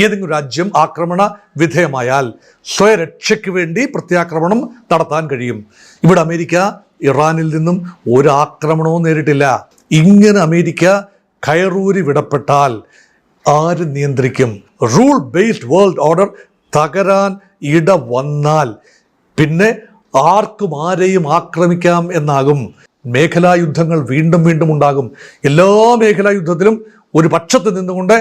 ഏതെങ്കിലും രാജ്യം ആക്രമണ വിധേയമായാൽ സ്വയരക്ഷയ്ക്ക് വേണ്ടി പ്രത്യാക്രമണം നടത്താൻ കഴിയും. ഇവിടെ അമേരിക്ക ഇറാനിൽ നിന്നും ഒരു ആക്രമണവും നേരിട്ടില്ല. ഇങ്ങനെ അമേരിക്ക കയറൂരി വിടപ്പെട്ടാൽ ആര് നിയന്ത്രിക്കും? റൂൾ ബേസ്ഡ് വേൾഡ് ഓർഡർ തകരാൻ ഇട വന്നാൽ പിന്നെ ആർക്കും ആരെയും ആക്രമിക്കാം എന്നാകും. മേഖലാ യുദ്ധങ്ങൾ വീണ്ടും വീണ്ടും ഉണ്ടാകും. എല്ലാ മേഖലാ യുദ്ധത്തിലും ഒരു പക്ഷത്ത് നിന്നുകൊണ്ട്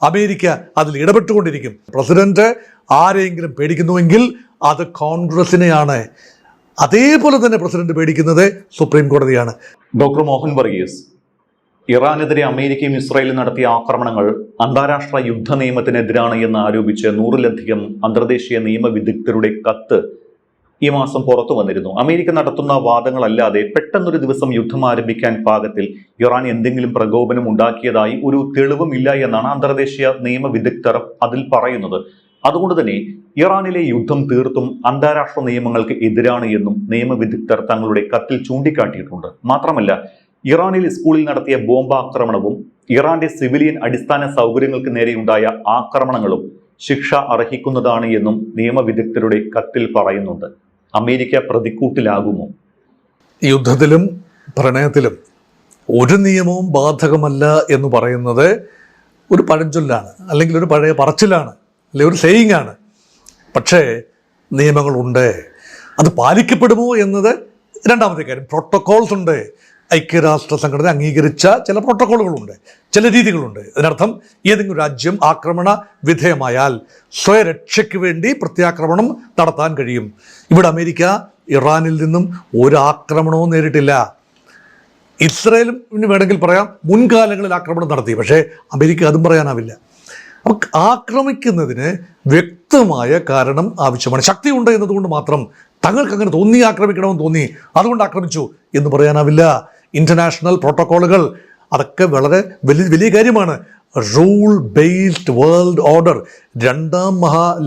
അമേരിക്ക അതിൽ ഇടപെട്ടുകൊണ്ടിരിക്കും. പ്രസിഡന്റ് ആരെയെങ്കിലും പേടിക്കുന്നുവെങ്കിൽ അത് കോൺഗ്രസിനെയാണ്. അതേപോലെ തന്നെ പ്രസിഡന്റ് പേടിക്കുന്നത് സുപ്രീം കോടതിയാണ്. ഡോക്ടർ മോഹൻ വർഗീസ്, ഇറാനെതിരെ അമേരിക്കയും ഇസ്രായേലും നടത്തിയ ആക്രമണങ്ങൾ അന്താരാഷ്ട്ര യുദ്ധ നിയമത്തിനെതിരാണ് എന്ന് ആരോപിച്ച് 100-ലധികം അന്തർദേശീയ നിയമവിദഗ്ധരുടെ കത്ത് ഈ മാസം പുറത്തു വന്നിരുന്നു. അമേരിക്ക നടത്തുന്ന വാദങ്ങളല്ലാതെ പെട്ടെന്നൊരു ദിവസം യുദ്ധം ആരംഭിക്കാൻ പാകത്തിൽ ഇറാൻ എന്തെങ്കിലും പ്രകോപനം ഉണ്ടാക്കിയതായി ഒരു തെളിവുമില്ല എന്നാണ് അന്തർദേശീയ നിയമവിദഗ്ധർ അതിൽ പറയുന്നത്. അതുകൊണ്ട് തന്നെ ഇറാനിലെ യുദ്ധം തീർത്തും അന്താരാഷ്ട്ര നിയമങ്ങൾക്ക് എതിരാണ് എന്നും നിയമവിദഗ്ധർ തങ്ങളുടെ കത്തിൽ ചൂണ്ടിക്കാട്ടിയിട്ടുണ്ട്. മാത്രമല്ല, ഇറാനിൽ സ്കൂളിൽ നടത്തിയ ബോംബാക്രമണവും ഇറാന്റെ സിവിലിയൻ അടിസ്ഥാന സൗകര്യങ്ങൾക്ക് നേരെയുണ്ടായ ആക്രമണങ്ങളും ശിക്ഷ അർഹിക്കുന്നതാണ് എന്നും നിയമവിദഗ്ധരുടെ കത്തിൽ പറയുന്നുണ്ട്. അമേരിക്ക പ്രതിക്കൂട്ടിലാകുമോ? യുദ്ധത്തിലും പ്രണയത്തിലും ഒരു നിയമവും ബാധകമല്ല എന്ന് പറയുന്നത് ഒരു പഴഞ്ചൊല്ലാണ്, അല്ലെങ്കിൽ ഒരു പഴയ പറച്ചിലാണ്, അല്ലെങ്കിൽ ഒരു സേയിങ് ആണ്. പക്ഷേ നിയമങ്ങളുണ്ട്. അത് പാലിക്കപ്പെടുമോ എന്നത് രണ്ടാമത്തെ കാര്യം. പ്രോട്ടോകോൾസ് ഉണ്ട്. ഐക്യരാഷ്ട്ര സംഘടന അംഗീകരിച്ച ചില പ്രോട്ടോകോളുകളുണ്ട്, ചില രീതികളുണ്ട്. അതിനർത്ഥം ഏതെങ്കിലും രാജ്യം ആക്രമണ വിധേയമായാൽ സ്വയരക്ഷയ്ക്ക് വേണ്ടി പ്രത്യാക്രമണം നടത്താൻ കഴിയും. ഇവിടെ അമേരിക്ക ഇറാനിൽ നിന്നും ഒരു ആക്രമണവും നേരിട്ടില്ല. ഇസ്രായേലും വേണമെങ്കിൽ പറയാം മുൻകാലങ്ങളിൽ ആക്രമണം നടത്തി. പക്ഷേ അമേരിക്ക അതും പറയാനാവില്ല. നമുക്ക് ആക്രമിക്കുന്നതിന് വ്യക്തമായ കാരണം ആവശ്യമാണ്. ശക്തിയുണ്ട് എന്നതുകൊണ്ട് മാത്രം തങ്ങൾക്ക് അങ്ങനെ തോന്നി, ആക്രമിക്കണമെന്ന് തോന്നി, അതുകൊണ്ട് ആക്രമിച്ചു എന്ന് പറയാനാവില്ല. ഇന്റർനാഷണൽ പ്രോട്ടോക്കോളുകൾ അതൊക്കെ വളരെ വലിയ കാര്യമാണ്. റൂൾ ബേസ്ഡ് വേൾഡ് ഓർഡർ, രണ്ടാം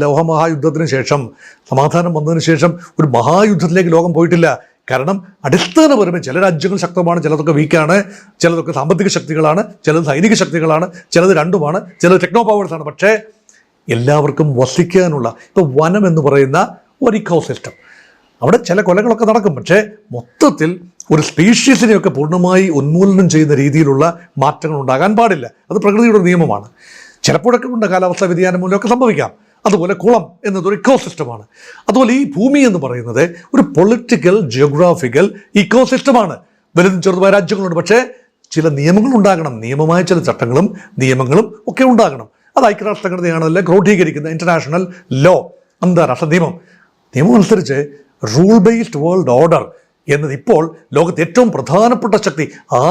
ലോകമഹായുദ്ധത്തിന് ശേഷം, സമാധാനം വന്നതിന് ശേഷം ഒരു മഹായുദ്ധത്തിലേക്ക് ലോകം പോയിട്ടില്ല. കാരണം അടിസ്ഥാനപരമായി ചില രാജ്യങ്ങൾ ശക്തമാണ്, ചിലതൊക്കെ വീക്കാണ്, ചിലതൊക്കെ സാമ്പത്തിക ശക്തികളാണ്, ചിലത് സൈനിക ശക്തികളാണ്, ചിലത് രണ്ടുമാണ്, ചിലത് ടെക്നോ പവേഴ്സാണ്. പക്ഷേ എല്ലാവർക്കും വസിക്കാനുള്ള, ഇപ്പോൾ വനം എന്ന് പറയുന്ന ഒരു ഇക്കോസിസ്റ്റം, അവിടെ ചില കൊലകളൊക്കെ നടക്കും. പക്ഷേ മൊത്തത്തിൽ ഒരു സ്പീഷീസിനെയൊക്കെ പൂർണ്ണമായി ഉന്മൂലനം ചെയ്യുന്ന രീതിയിലുള്ള മാറ്റങ്ങൾ ഉണ്ടാകാൻ പാടില്ല. അത് പ്രകൃതിയുടെ നിയമമാണ്. ചിലപ്പോഴൊക്കെ ഉണ്ട്, കാലാവസ്ഥാ വ്യതിയാനം മൂലമൊക്കെ സംഭവിക്കാം. അതുപോലെ കുളം എന്നതൊരു ഇക്കോസിസ്റ്റമാണ്. അതുപോലെ ഈ ഭൂമി എന്ന് പറയുന്നത് ഒരു പൊളിറ്റിക്കൽ ജിയോഗ്രാഫിക്കൽ ഇക്കോസിസ്റ്റമാണ്. വലുതും ചെറുതുമായ രാജ്യങ്ങളുണ്ട്. പക്ഷേ ചില നിയമങ്ങൾ ഉണ്ടാകണം. നിയമമായ ചില ചട്ടങ്ങളും നിയമങ്ങളും ഒക്കെ ഉണ്ടാകണം. അത് ഐക്യരാഷ്ട്ര സംഘടനയാണല്ലോ ക്രോഡീകരിക്കുന്ന ഇന്റർനാഷണൽ ലോ, അന്താരാഷ്ട്ര നിയമം അനുസരിച്ച് റൂൾ ബേസ്ഡ് വേൾഡ് ഓർഡർ എന്നത് ഇപ്പോൾ ലോകത്തെ ഏറ്റവും പ്രധാനപ്പെട്ട ശക്തി. ആ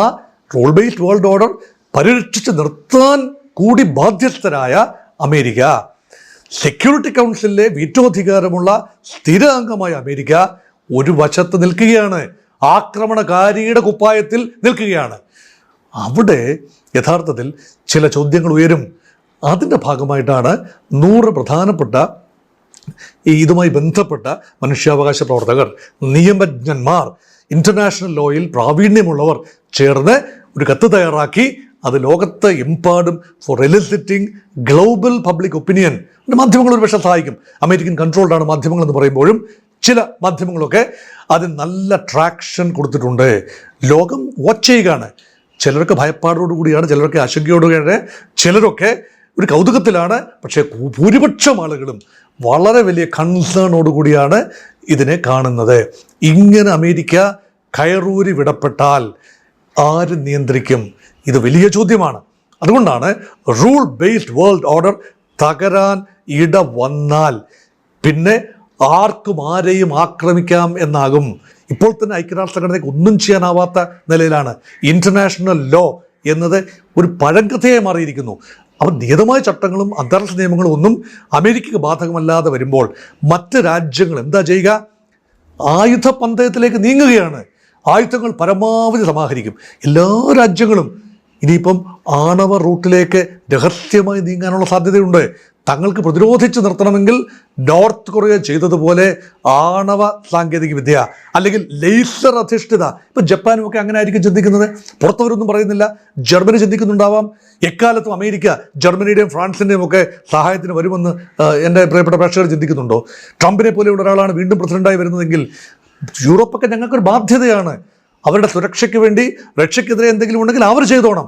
റൂൾ ബേസ്ഡ് വേൾഡ് ഓർഡർ പരിരക്ഷിച്ച് നിർത്താൻ കൂടി ബാധ്യസ്ഥരായ അമേരിക്ക, സെക്യൂരിറ്റി കൗൺസിലിലെ വീറ്റോ അധികാരമുള്ള സ്ഥിര അംഗമായ അമേരിക്ക ഒരു വശത്ത് നിൽക്കുകയാണ്, ആക്രമണകാരിയുടെ കുപ്പായത്തിൽ നിൽക്കുകയാണ്. അവിടെ യഥാർത്ഥത്തിൽ ചില ചോദ്യങ്ങൾ ഉയരും. അതിൻ്റെ ഭാഗമായിട്ടാണ് 100 പ്രധാനപ്പെട്ട ഇതുമായി ബന്ധപ്പെട്ട മനുഷ്യാവകാശ പ്രവർത്തകർ, നിയമജ്ഞന്മാർ, ഇന്റർനാഷണൽ ലോയിൽ പ്രാവീണ്യമുള്ളവർ ചേർന്ന് ഒരു കത്ത് തയ്യാറാക്കി അത് ലോകത്ത് എമ്പാടും for eliciting global public opinion. മാധ്യമങ്ങൾ ഒരു പക്ഷേ സഹായിക്കും. അമേരിക്കൻ കൺട്രോൾഡാണ് മാധ്യമങ്ങൾ എന്ന് പറയുമ്പോഴും ചില മാധ്യമങ്ങളൊക്കെ അതിന് നല്ല ട്രാക്ഷൻ കൊടുത്തിട്ടുണ്ട്. ലോകം വാച്ച് ചെയ്യുകയാണ്. ചിലരൊക്കെ ഭയപ്പാടോടുകൂടിയാണ്, ചിലരൊക്കെ ആശങ്കയോടുകൂടിയാണ്, ചിലരൊക്കെ ഒരു കൗതുകത്തിലാണ്. പക്ഷേ ഭൂരിപക്ഷം ആളുകളും വളരെ വലിയ കൺസേണോടുകൂടിയാണ് ഇതിനെ കാണുന്നത്. ഇങ്ങനെ അമേരിക്ക കയറൂരി വിടപ്പെട്ടാൽ ആര് നിയന്ത്രിക്കും? ഇത് വലിയ ചോദ്യമാണ്. അതുകൊണ്ടാണ് റൂൾ ബേസ്ഡ് വേൾഡ് ഓർഡർ തകരാൻ ഇട വന്നാൽ പിന്നെ ആർക്കും ആരെയും ആക്രമിക്കാം എന്നാകും. ഇപ്പോൾ തന്നെ ഐക്യരാഷ്ട്ര സംഘടനയ്ക്ക് ഒന്നും ചെയ്യാനാവാത്ത നിലയിലാണ്. ഇന്റർനാഷണൽ ലോ എന്നത് ഒരു പഴങ്കഥയായി മാറിയിരിക്കുന്നു. അവർ നിയതമായ ചട്ടങ്ങളും അന്താരാഷ്ട്ര നിയമങ്ങളും ഒന്നും അമേരിക്കയ്ക്ക് ബാധകമല്ലാതെ വരുമ്പോൾ മറ്റ് രാജ്യങ്ങൾ എന്താ ചെയ്യുക? ആയുധ പന്തയത്തിലേക്ക് നീങ്ങുകയാണ്. ആയുധങ്ങൾ പരമാവധി സമാഹരിക്കും. എല്ലാ രാജ്യങ്ങളും ഇനിയിപ്പം ആണവ റൂട്ടിലേക്ക് രഹസ്യമായി നീങ്ങാനുള്ള സാധ്യതയുണ്ട്. തങ്ങൾക്ക് പ്രതിരോധിച്ച് നിർത്തണമെങ്കിൽ നോർത്ത് കൊറിയ ചെയ്തതുപോലെ ആണവ സാങ്കേതിക വിദ്യ അല്ലെങ്കിൽ ലേസർ അധിഷ്ഠിത, ഇപ്പം ജപ്പാനും ഒക്കെ അങ്ങനെ ആയിരിക്കും ചിന്തിക്കുന്നത്. പുറത്തവരൊന്നും പറയുന്നില്ല. ജർമ്മനി ചിന്തിക്കുന്നുണ്ടാവാം. എക്കാലത്തും അമേരിക്ക ജർമ്മനിയുടെയും ഫ്രാൻസിൻ്റെയും ഒക്കെ സഹായത്തിന് വരുമെന്ന് എൻ്റെ പ്രിയപ്പെട്ട പ്രേക്ഷകർ ചിന്തിക്കുന്നുണ്ടോ? ട്രംപിനെ പോലെയുള്ള ഒരാളാണ് വീണ്ടും പ്രസിഡന്റായി വരുന്നതെങ്കിൽ യൂറോപ്പൊക്കെ ഞങ്ങൾക്കൊരു ബാധ്യതയാണ്. അവരുടെ സുരക്ഷയ്ക്ക് വേണ്ടി റഷ്യക്കെതിരെ എന്തെങ്കിലും ഉണ്ടെങ്കിൽ അവർ ചെയ്തോണം.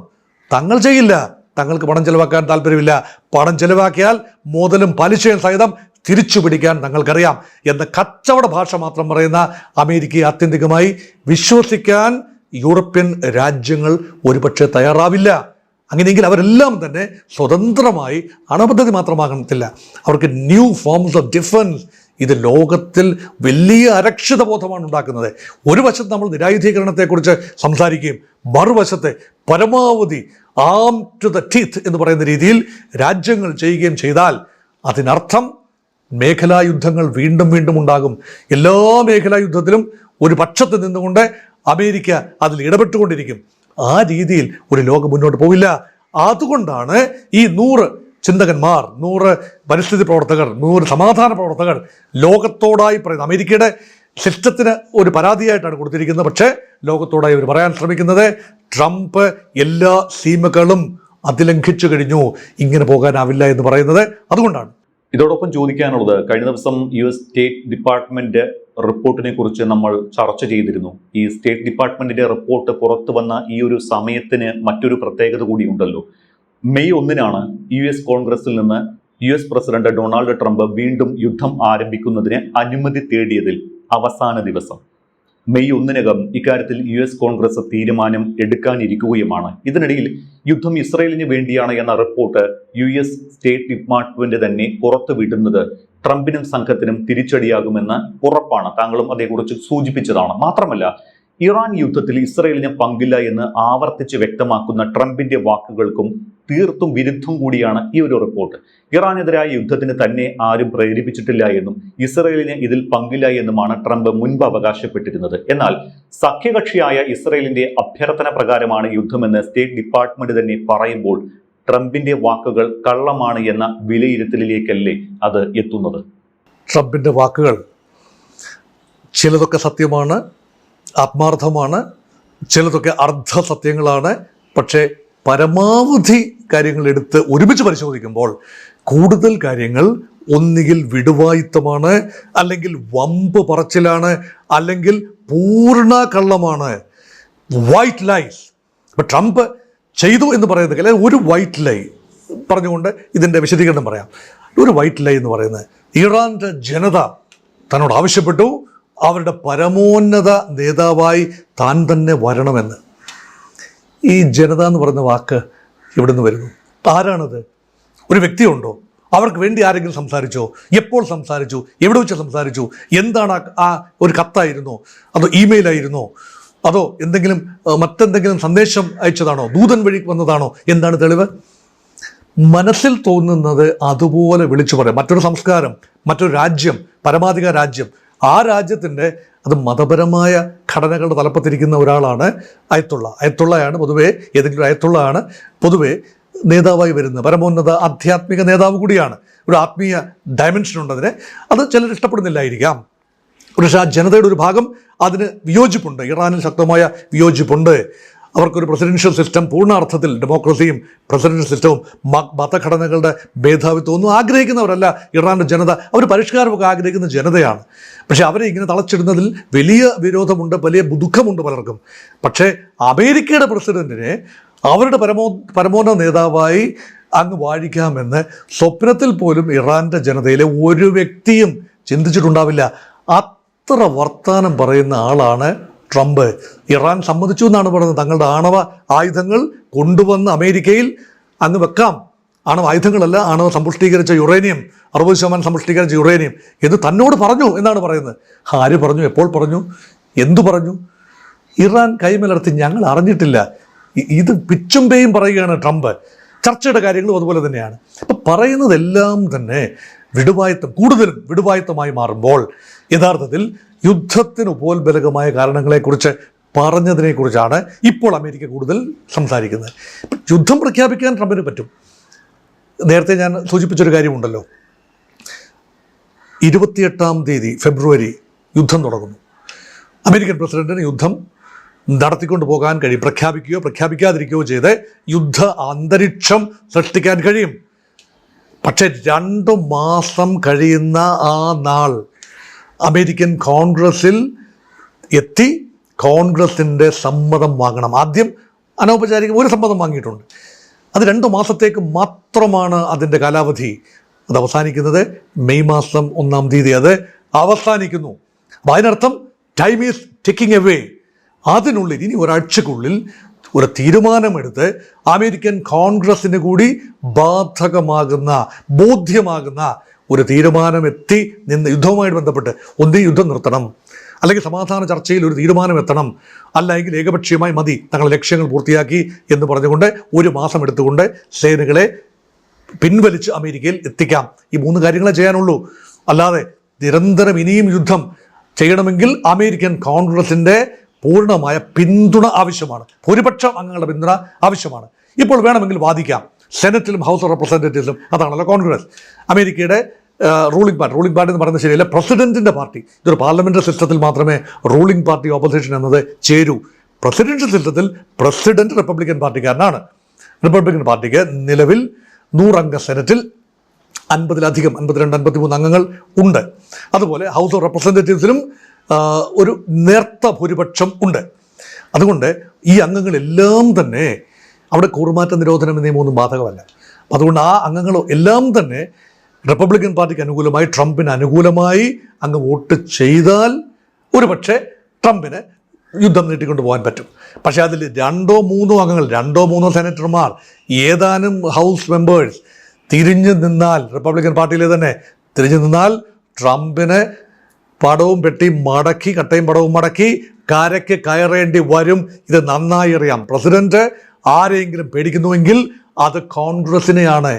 തങ്ങൾ ചെയ്യില്ല. തങ്ങൾക്ക് പണം ചെലവാക്കാൻ താല്പര്യമില്ല. പണം ചെലവാക്കിയാൽ മുതലും പലിശയും സഹിതം തിരിച്ചു പിടിക്കാൻ തങ്ങൾക്കറിയാം എന്ന കച്ചവട ഭാഷ മാത്രം പറയുന്ന അമേരിക്കയെ ആത്യന്തികമായി വിശ്വസിക്കാൻ യൂറോപ്യൻ രാജ്യങ്ങൾ ഒരുപക്ഷെ തയ്യാറാവില്ല. അങ്ങനെയെങ്കിൽ അവരെല്ലാം തന്നെ സ്വതന്ത്രമായി അണുപദ്ധതി മാത്രമാകത്തില്ല, അവർക്ക് ന്യൂ ഫോംസ് ഓഫ് ഡിഫൻസ്. ഇത് ലോകത്തിൽ വലിയ അരക്ഷിത ബോധമാണ് ഉണ്ടാക്കുന്നത്. ഒരു വശത്ത് നമ്മൾ നിരായുധീകരണത്തെക്കുറിച്ച് സംസാരിക്കുകയും മറുവശത്തെ പരമാവധി ആം ടു ദ ടീത്ത് എന്ന് പറയുന്ന രീതിയിൽ രാജ്യങ്ങൾ ചെയ്യുകയും ചെയ്താൽ അതിനർത്ഥം മേഖലാ യുദ്ധങ്ങൾ വീണ്ടും വീണ്ടും ഉണ്ടാകും. എല്ലാ മേഖലാ യുദ്ധത്തിലും ഒരു പക്ഷത്ത് നിന്നുകൊണ്ട് അമേരിക്ക അതിൽ ഇടപെട്ടുകൊണ്ടിരിക്കും. ആ രീതിയിൽ ഒരു ലോകം മുന്നോട്ട് പോവില്ല. അതുകൊണ്ടാണ് ഈ 100 ചിന്തകന്മാർ, 100 പരിസ്ഥിതി പ്രവർത്തകർ, 100 സമാധാന പ്രവർത്തകർ ലോകത്തോടായി പറയുന്നത്, അമേരിക്കയുടെ സിസ്റ്റത്തിന് ഒരു പരാതിയായിട്ടാണ് കൊടുത്തിരിക്കുന്നത്. പക്ഷേ ലോകത്തോടായി അവർ പറയാൻ ശ്രമിക്കുന്നത് ട്രംപ് എല്ലാ സീമകളും അതിലംഘിച്ചു കഴിഞ്ഞു, ഇങ്ങനെ പോകാനാവില്ല എന്ന് പറയുന്നത് അതുകൊണ്ടാണ്. ഇതോടൊപ്പം ചോദിക്കാനുള്ളത്, കഴിഞ്ഞ ദിവസം US സ്റ്റേറ്റ് ഡിപ്പാർട്ട്മെന്റ് റിപ്പോർട്ടിനെ കുറിച്ച് നമ്മൾ ചർച്ച ചെയ്തിരുന്നു. ഈ സ്റ്റേറ്റ് ഡിപ്പാർട്ട്മെന്റിന്റെ റിപ്പോർട്ട് പുറത്തു വന്ന ഈ ഒരു സമയത്തിന് മറ്റൊരു പ്രത്യേകത കൂടി ഉണ്ടല്ലോ. മെയ് 1-നാണ് US കോൺഗ്രസിൽ നിന്ന് US പ്രസിഡന്റ് ഡൊണാൾഡ് ട്രംപ് വീണ്ടും യുദ്ധം ആരംഭിക്കുന്നതിന് അനുമതി തേടിയതിൽ അവസാന ദിവസം. മെയ് 1-നകം ഇക്കാര്യത്തിൽ US കോൺഗ്രസ് തീരുമാനം എടുക്കാനിരിക്കുകയുമാണ്. ഇതിനിടയിൽ യുദ്ധം ഇസ്രയേലിന് വേണ്ടിയാണ് എന്ന റിപ്പോർട്ട് US സ്റ്റേറ്റ് ഡിപ്പാർട്ട്മെന്റ് തന്നെ പുറത്തുവിടുന്നത് ട്രംപിനും സംഘത്തിനും തിരിച്ചടിയാകുമെന്ന് ഉറപ്പാണ്. താങ്കളും അതേക്കുറിച്ച് സൂചിപ്പിച്ചതാണ്. മാത്രമല്ല, ഇറാൻ യുദ്ധത്തിൽ ഇസ്രയേലിന് പങ്കില്ല എന്ന് ആവർത്തിച്ച് വ്യക്തമാക്കുന്ന ട്രംപിന്റെ വാക്കുകൾക്കും തീർത്തും വിരുദ്ധം കൂടിയാണ് ഈ ഒരു റിപ്പോർട്ട്. ഇറാനെതിരായ യുദ്ധത്തിന് തന്നെ ആരും പ്രേരിപ്പിച്ചിട്ടില്ല എന്നും ഇസ്രയേലിന് ഇതിൽ പങ്കില്ല എന്നുമാണ് ട്രംപ് മുൻപ് അവകാശപ്പെട്ടിരുന്നത്. എന്നാൽ സഖ്യകക്ഷിയായ ഇസ്രയേലിന്റെ അഭ്യർത്ഥന പ്രകാരമാണ് യുദ്ധമെന്ന് സ്റ്റേറ്റ് ഡിപ്പാർട്ട്മെന്റ് തന്നെ പറയുമ്പോൾ ട്രംപിന്റെ വാക്കുകൾ കള്ളമാണ് എന്ന വിലയിരുത്തലിലേക്കല്ലേ അത് എത്തുന്നത്? ട്രംപിന്റെ വാക്കുകൾ ചിലതൊക്കെ സത്യമാണ്, ആത്മാർത്ഥമാണ്, ചിലതൊക്കെ അർദ്ധസത്യങ്ങളാണ്. പക്ഷേ പരമാവധി കാര്യങ്ങൾ എടുത്ത് ഒരുമിച്ച് പരിശോധിക്കുമ്പോൾ കൂടുതൽ കാര്യങ്ങൾ ഒന്നുകിൽ വിടുവായിത്തമാണ്, അല്ലെങ്കിൽ വമ്പ് പറച്ചിലാണ്, അല്ലെങ്കിൽ പൂർണ്ണ കള്ളമാണ്, വൈറ്റ് ലൈസ്. ഇപ്പം ട്രംപ് ചെയ്തു എന്ന് പറയുന്നത് ഒരു വൈറ്റ് ലൈ പറഞ്ഞുകൊണ്ട് ഇതിൻ്റെ വിശദീകരണം പറയാം. ഒരു വൈറ്റ് ലൈ എന്ന് പറയുന്നത് ഇറാൻ്റെ ജനത തന്നോട് ആവശ്യപ്പെട്ടു അവരുടെ പരമോന്നത നേതാവായി താൻ തന്നെ വരണമെന്ന്. ഈ ജനത എന്ന് പറയുന്ന വാക്ക് ഇവിടെ നിന്ന് വരുന്നു. ആരാണത്? ഒരു വ്യക്തിയുണ്ടോ? അവർക്ക് വേണ്ടി ആരെങ്കിലും സംസാരിച്ചോ? എപ്പോൾ സംസാരിച്ചു? എവിടെ വെച്ച് സംസാരിച്ചു? എന്താണ് ആ ഒരു കത്തായിരുന്നോ? അതോ ഇമെയിലായിരുന്നോ? അതോ മറ്റെന്തെങ്കിലും സന്ദേശം അയച്ചതാണോ? ദൂതൻ വഴി വന്നതാണോ? എന്താണ് തെളിവ്? മനസ്സിൽ തോന്നുന്നത് അതുപോലെ വിളിച്ചു പറയാം. മറ്റൊരു സംസ്കാരം, മറ്റൊരു രാജ്യം, പരമാധികാര രാജ്യം, ആ രാജ്യത്തിൻ്റെ അത് മതപരമായ ഘടനകളുടെ തലപ്പത്തിരിക്കുന്ന ഒരാളാണ് അയത്തുള്ള. അയത്തുള്ളയാണ് പൊതുവേ, ഏതെങ്കിലും അയത്തുള്ളയാണ് പൊതുവേ നേതാവായി വരുന്നത്. പരമോന്നത ആധ്യാത്മിക നേതാവ് കൂടിയാണ്. ഒരു ആത്മീയ ഡയമെൻഷൻ ഉണ്ടതിന്. അത് ചിലർ ഇഷ്ടപ്പെടുന്നില്ലായിരിക്കാം. പക്ഷേ ആ ജനതയുടെ ഒരു ഭാഗം അതിന് വിയോജിപ്പുണ്ട്. ഇറാനിൽ ശക്തമായ വിയോജിപ്പുണ്ട്. അവർക്കൊരു പ്രസിഡൻഷ്യൽ സിസ്റ്റം, പൂർണ്ണ അർത്ഥത്തിൽ ഡെമോക്രസിയും പ്രസിഡൻഷ്യൽ സിസ്റ്റവും മതഘടനകളുടെ മേധാവിത്വം ഒന്നും ആഗ്രഹിക്കുന്നവരല്ല ഇറാൻ്റെ ജനത. അവർ പരിഷ്കാരമൊക്കെ ആഗ്രഹിക്കുന്ന ജനതയാണ്. പക്ഷേ അവരെ ഇങ്ങനെ തളച്ചിടുന്നതിൽ വലിയ വിരോധമുണ്ട്, വലിയ ദുഃഖമുണ്ട് പലർക്കും. പക്ഷേ അമേരിക്കയുടെ പ്രസിഡന്റിനെ അവരുടെ പരമോന്നത നേതാവായി അങ്ങ് വാഴിക്കാമെന്ന് സ്വപ്നത്തിൽ പോലും ഇറാൻ്റെ ജനതയിലെ ഒരു വ്യക്തിയും ചിന്തിച്ചിട്ടുണ്ടാവില്ല. അത്ര വർത്താനം പറയുന്ന ആളാണ് ട്രംപ്. ഇറാൻ സമ്മതിച്ചു എന്നാണ് പറയുന്നത്. തങ്ങളുടെ ആണവ ആയുധങ്ങൾ കൊണ്ടുവന്ന് അമേരിക്കയിൽ അങ്ങ് വെക്കാം. ആണവ ആയുധങ്ങളല്ല, ആണവ സമ്പുഷ്ടീകരിച്ച യുറേനിയം, 60% സമ്പുഷ്ടീകരിച്ച യുറേനിയം എന്ന് തന്നോട് പറഞ്ഞു എന്നാണ് പറയുന്നത്. ആര് പറഞ്ഞു? എപ്പോൾ പറഞ്ഞു? എന്തു പറഞ്ഞു? ഇറാൻ കൈമലർത്തി ഞങ്ങൾ അറിഞ്ഞിട്ടില്ല. ഇത് പിച്ചും പേയും പറയുകയാണ് ട്രംപ്. ചർച്ചയുടെ കാര്യങ്ങളും അതുപോലെ തന്നെയാണ്. അപ്പം പറയുന്നതെല്ലാം തന്നെ വിടുവായത്തം, കൂടുതലും വിടുവായത്തമായി മാറുമ്പോൾ യഥാർത്ഥത്തിൽ യുദ്ധത്തിന് ഉപോത്ബലകമായ കാരണങ്ങളെക്കുറിച്ച് പറഞ്ഞതിനെക്കുറിച്ചാണ് ഇപ്പോൾ അമേരിക്ക കൂടുതൽ സംസാരിക്കുന്നത്. യുദ്ധം പ്രഖ്യാപിക്കാൻ ട്രംപിന് പറ്റും. നേരത്തെ ഞാൻ സൂചിപ്പിച്ചൊരു കാര്യമുണ്ടല്ലോ, 28-ാം തീയതി ഫെബ്രുവരി യുദ്ധം തുടങ്ങുന്നു. അമേരിക്കൻ പ്രസിഡന്റിന് യുദ്ധം നടത്തിക്കൊണ്ട് പോകാൻ കഴിയും, പ്രഖ്യാപിക്കുകയോ പ്രഖ്യാപിക്കാതിരിക്കുകയോ ചെയ്ത് യുദ്ധ അന്തരീക്ഷം സൃഷ്ടിക്കാൻ കഴിയും. പക്ഷെ 2 മാസം കഴിയുന്ന ആ നാൾ അമേരിക്കൻ കോൺഗ്രസിൽ എത്തി കോൺഗ്രസിൻ്റെ സമ്മതം വാങ്ങണം. ആദ്യം അനൗപചാരിക ഒരു സമ്മതം വാങ്ങിയിട്ടുണ്ട്. അത് 2 മാസത്തേക്ക് മാത്രമാണ് അതിൻ്റെ കാലാവധി. അത് അവസാനിക്കുന്നത് മെയ് മാസം 1-ാം തീയതി അത് അവസാനിക്കുന്നു. അപ്പം അതിനർത്ഥം ടൈം ഈസ് ടിക്കിംഗ് എവേ. അതിനുള്ളിൽ ഇനി ഒരാഴ്ചക്കുള്ളിൽ ഒരു തീരുമാനമെടുത്ത് അമേരിക്കൻ കോൺഗ്രസിന് കൂടി ബാധകമാകുന്ന ബോധ്യമാകുന്ന ഒരു തീരുമാനമെത്തി നിന്ന് യുദ്ധവുമായിട്ട് ബന്ധപ്പെട്ട് ഒന്നീ യുദ്ധം നിർത്തണം, അല്ലെങ്കിൽ സമാധാന ചർച്ചയിൽ ഒരു തീരുമാനം എത്തണം, അല്ലെങ്കിൽ ഏകപക്ഷീയമായി മതി, തങ്ങളുടെ ലക്ഷ്യങ്ങൾ പൂർത്തിയാക്കി എന്ന് പറഞ്ഞുകൊണ്ട് 1 മാസം എടുത്തുകൊണ്ട് സേനകളെ പിൻവലിച്ച് അമേരിക്കയിൽ എത്തിക്കാം. ഈ 3 കാര്യങ്ങളെ ചെയ്യാനുള്ളൂ. അല്ലാതെ നിരന്തരം ഇനിയും യുദ്ധം ചെയ്യണമെങ്കിൽ അമേരിക്കൻ കോൺഗ്രസിൻ്റെ പൂർണ്ണമായ പിന്തുണ ആവശ്യമാണ്, ഭൂരിപക്ഷം അംഗങ്ങളുടെ പിന്തുണ ആവശ്യമാണ്. ഇപ്പോൾ വേണമെങ്കിൽ വാദിക്കാം, സെനറ്റിലും ഹൗസ് ഓഫ് റെപ്രസെൻറ്റേറ്റീവ്സിലും അതാണല്ലോ കോൺഗ്രസ്. അമേരിക്കയുടെ റൂളിംഗ് പാർട്ടി എന്ന് പറയുന്നത് ശരിയല്ല, പ്രസിഡന്റിൻ്റെ പാർട്ടി. ഇതൊരു പാർലമെൻ്ററി സിസ്റ്റത്തിൽ മാത്രമേ റൂളിംഗ് പാർട്ടി ഓപ്പോസിഷൻ എന്നത് ചേരൂ. പ്രസിഡൻഷ്യൽ സിസ്റ്റത്തിൽ പ്രസിഡന്റ് റിപ്പബ്ലിക്കൻ പാർട്ടിക്കാരനാണ്. റിപ്പബ്ലിക്കൻ പാർട്ടിക്ക് നിലവിൽ 100 അംഗ സെനറ്റിൽ 50-ലധികം 52-53 അംഗങ്ങൾ ഉണ്ട്. അതുപോലെ ഹൗസ് ഓഫ് റെപ്രസെൻറ്റേറ്റീവ്സിലും ഒരു നേർത്ത ഭൂരിപക്ഷം ഉണ്ട്. അതുകൊണ്ട് ഈ അംഗങ്ങളെല്ലാം തന്നെ അവിടെ കൂറുമാറ്റ നിരോധനം നിയമമൊന്നും ബാധകമല്ല. അതുകൊണ്ട് ആ അംഗങ്ങൾ എല്ലാം തന്നെ റിപ്പബ്ലിക്കൻ പാർട്ടിക്ക് അനുകൂലമായി, ട്രംപിന് അനുകൂലമായി അങ്ങ് വോട്ട് ചെയ്താൽ ഒരു പക്ഷേ ട്രംപിന് യുദ്ധം നീട്ടിക്കൊണ്ട് പോകാൻ പറ്റും. പക്ഷേ അതിൽ 2-3 അംഗങ്ങൾ, 2-3 സെനറ്റർമാർ, ഏതാനും ഹൗസ് മെമ്പേഴ്സ് തിരിഞ്ഞു നിന്നാൽ, റിപ്പബ്ലിക്കൻ പാർട്ടിയിലെ തന്നെ തിരിഞ്ഞു നിന്നാൽ ട്രംപിന് പടവും പെട്ടി മടക്കി, കട്ടയും പടവും മടക്കി കരയ്ക്ക് കയറേണ്ടി വരും. ഇത് നന്നായി അറിയാം. പ്രസിഡന്റ് ആരെയെങ്കിലും പേടിക്കുന്നുവെങ്കിൽ അത് കോൺഗ്രസിനെയാണ്.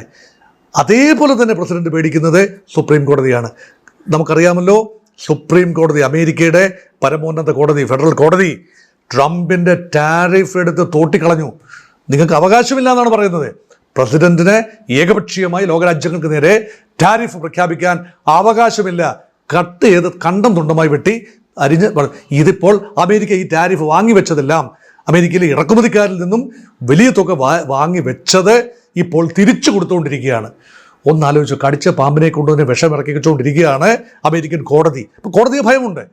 അതേപോലെ തന്നെ പ്രസിഡന്റ് പേടിക്കുന്നത് സുപ്രീം കോടതിയാണ്. നമുക്കറിയാമല്ലോ, സുപ്രീം കോടതി, അമേരിക്കയുടെ പരമോന്നത കോടതി, ഫെഡറൽ കോടതി ട്രംപിൻ്റെ ടാരിഫ് എടുത്ത് തോട്ടിക്കളഞ്ഞു. നിങ്ങൾക്ക് അവകാശമില്ല എന്നാണ് പറയുന്നത്. പ്രസിഡന്റിന് ഏകപക്ഷീയമായി ലോകരാജ്യങ്ങൾക്ക് നേരെ ടാരിഫ് പ്രഖ്യാപിക്കാൻ അവകാശമില്ല. കട്ട് ചെയ്ത് കണ്ടം തുണ്ടമായി വെട്ടി അരിഞ്ഞ്. ഇതിപ്പോൾ അമേരിക്ക ഈ ടാരിഫ് വാങ്ങിവെച്ചതെല്ലാം അമേരിക്കയിലെ ഇറക്കുമതിക്കാരിൽ നിന്നും വലിയ തുക വാങ്ങി വെച്ചത് ഇപ്പോൾ തിരിച്ചു കൊടുത്തുകൊണ്ടിരിക്കുകയാണ്. ഒന്നാലോചിച്ചു, കടിച്ച പാമ്പിനെ കൊണ്ടുതന്നെ വിഷം ഇറക്കിച്ചുകൊണ്ടിരിക്കുകയാണ് അമേരിക്കൻ കോടതി. അപ്പോൾ കോടതിയെ ഭയമുണ്ട്.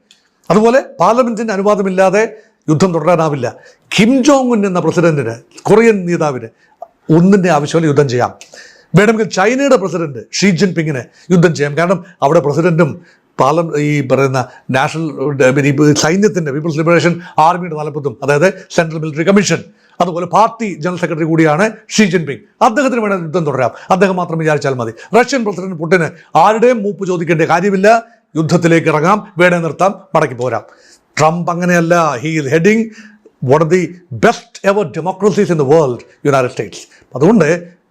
അതുപോലെ പാർലമെന്റിന്റെ അനുവാദമില്ലാതെ യുദ്ധം തുടരാനാവില്ല. കിം ജോങ് ഉൻ എന്ന പ്രസിഡന്റിന്, കൊറിയൻ നേതാവിന് ഒന്നിൻ്റെ ആവശ്യമില്ല, യുദ്ധം ചെയ്യാം. വേണമെങ്കിൽ ചൈനയുടെ പ്രസിഡന്റ് ഷീ ജിൻ പിങ്ങിന് യുദ്ധം ചെയ്യാം. കാരണം അവിടെ പ്രസിഡന്റും ഈ പറയുന്ന നാഷണൽ സൈന്യത്തിൻ്റെ പീപ്പിൾസ് ലിബറേഷൻ ആർമിയുടെ തലപ്പത്തും, അതായത് സെൻട്രൽ മിലിറ്ററി കമ്മീഷൻ, അതുപോലെ പാർട്ടി ജനറൽ സെക്രട്ടറി കൂടിയാണ് ഷീ ജിൻ പിങ്. അദ്ദേഹത്തിന് വേണം യുദ്ധം തുടരാം. അദ്ദേഹം മാത്രം വിചാരിച്ചാൽ മതി. റഷ്യൻ പ്രസിഡന്റ് പുടിന് ആരുടെയും മൂപ്പ് ചോദിക്കേണ്ട കാര്യമില്ല. യുദ്ധത്തിലേക്ക് ഇറങ്ങാം, വേണേ നിർത്താം, മടക്കി പോരാം. ട്രംപ് അങ്ങനെയല്ല. He is heading one of the best ever democracies in the world, United States. അതുകൊണ്ട്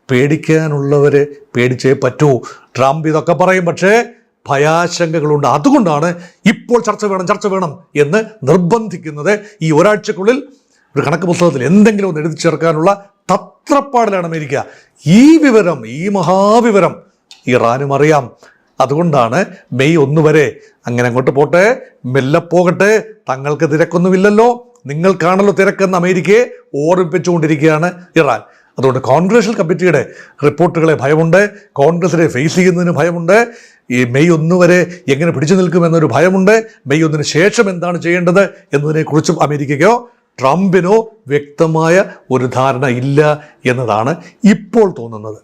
പേടിക്കാനുള്ളവരെ പേടിച്ചേ പറ്റൂ. ട്രംപ് ഇതൊക്കെ പറയും, പക്ഷേ ഭയാശങ്കകളുണ്ട്. അതുകൊണ്ടാണ് ഇപ്പോൾ ചർച്ച വേണം എന്ന് നിർബന്ധിക്കുന്നത്. ഈ ഒരാഴ്ചക്കുള്ളിൽ ഒരു കണക്ക് പുസ്തകത്തിൽ എന്തെങ്കിലും ഒന്ന് എഴുതി ചേർക്കാനുള്ള തത്രപ്പാടിലാണ് അമേരിക്ക. ഈ വിവരം, ഈ മഹാവിവരം ഇറാനും അറിയാം. അതുകൊണ്ടാണ് മെയ് 1 വരെ അങ്ങനെ അങ്ങോട്ട് പോട്ടെ, മെല്ലെ പോകട്ടെ, തങ്ങൾക്ക് തിരക്കൊന്നുമില്ലല്ലോ, നിങ്ങൾക്കാണല്ലോ തിരക്കെന്ന് അമേരിക്കയെ ഓർമ്മിപ്പിച്ചുകൊണ്ടിരിക്കുകയാണ് ഇറാൻ. അതുകൊണ്ട് കോൺഗ്രഷണൽ കമ്മിറ്റിയുടെ റിപ്പോർട്ടുകളെ ഭയമുണ്ട്, കോൺഗ്രസിനെ ഫേസ് ചെയ്യുന്നതിന് ഭയമുണ്ട്, ഈ മെയ് 1 വരെ എങ്ങനെ പിടിച്ചു നിൽക്കുമെന്നൊരു ഭയമുണ്ട്, മെയ് 1 ശേഷം എന്താണ് ചെയ്യേണ്ടത് എന്നതിനെക്കുറിച്ചും അമേരിക്കയ്ക്കോ ട്രംപിനോ വ്യക്തമായ ഒരു ധാരണ ഇല്ല എന്നതാണ് ഇപ്പോൾ തോന്നുന്നത്.